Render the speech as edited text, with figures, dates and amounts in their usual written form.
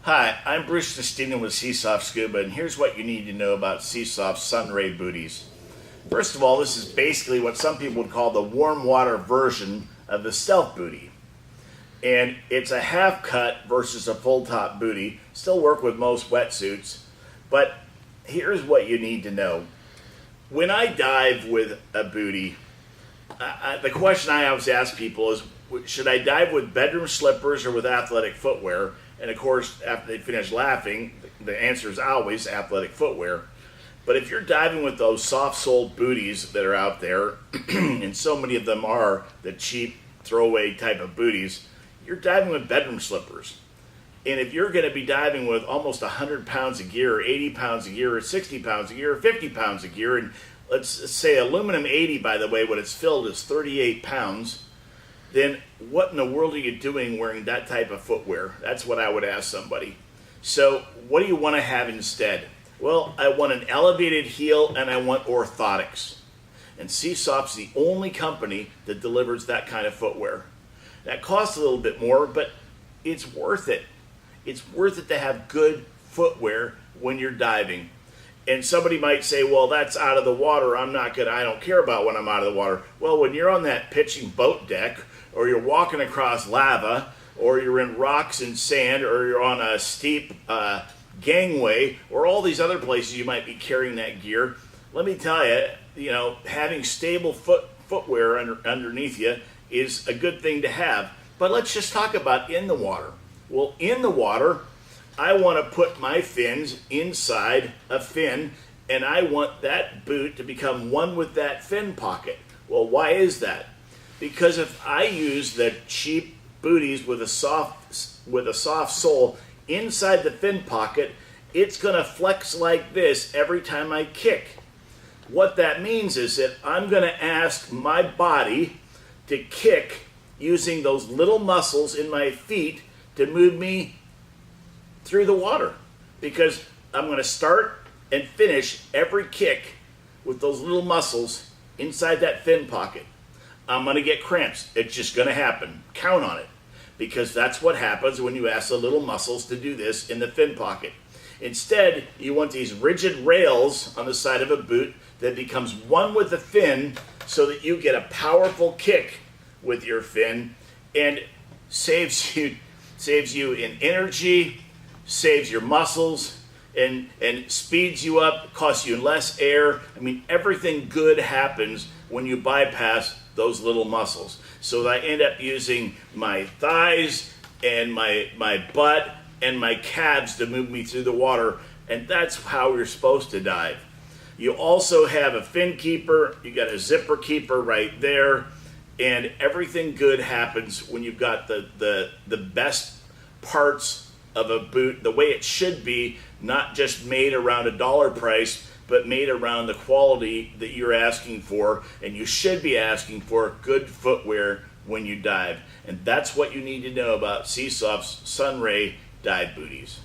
Hi, I'm Bruce Nestino with SEASOFT SCUBA, and here's what you need to know about SEASOFT SUNRAY Booties. First of all, this is basically what some people would call the warm water version of the stealth bootie. And it's a half cut versus a full top bootie. Still work with most wetsuits, but here's what you need to know. When I dive with a bootie, the question I always ask people is, should I dive with bedroom slippers or with athletic footwear? And of course, after they finish laughing, the answer is always athletic footwear. But if you're diving with those soft-soled booties that are out there, and so many of them are the cheap throwaway type of booties, you're diving with bedroom slippers. And if you're going to be diving with almost 100 pounds of gear, or 80 pounds of gear, or 60 pounds of gear, or 50 pounds of gear, and let's say aluminum 80, by the way, when it's filled is 38 pounds, then what in the world are you doing wearing that type of footwear? That's what I would ask somebody. So what do you want to have instead? Well, I want an elevated heel and I want orthotics. And SEASOFT's the only company that delivers that kind of footwear. That costs a little bit more, but it's worth it. It's worth it to have good footwear when you're diving. And somebody might say, well, that's out of the water. I don't care about when I'm out of the water. Well, when you're on that pitching boat deck, or you're walking across lava, or you're in rocks and sand, or you're on a steep gangway, or all these other places you might be carrying that gear, let me tell you, having stable footwear underneath you is a good thing to have. But let's just talk about in the water. Well, in the water, I want to put my fins inside a fin, and I want that boot to become one with that fin pocket. Well, why is that? Because if I use the cheap booties with a soft sole inside the fin pocket, it's going to flex like this every time I kick. What that means is that I'm going to ask my body to kick using those little muscles in my feet to move me through the water, because I'm going to start and finish every kick with those little muscles inside that fin pocket. I'm going to get cramps. It's just going to happen. Count on it, because that's what happens when you ask the little muscles to do this in the fin pocket. Instead, you want these rigid rails on the side of a boot that becomes one with the fin, so that you get a powerful kick with your fin, and saves you in energy, saves your muscles, and speeds you up, costs you less air. I mean, everything good happens when you bypass those little muscles. So I end up using my thighs and my butt and my calves to move me through the water, and that's how you're supposed to dive. You also have a fin keeper, you got a zipper keeper right there, and everything good happens when you've got the best parts of a boot the way it should be, not just made around a dollar price, but made around the quality that you're asking for. And you should be asking for good footwear when you dive. And that's what you need to know about SEASOFT's SUNRAY dive booties.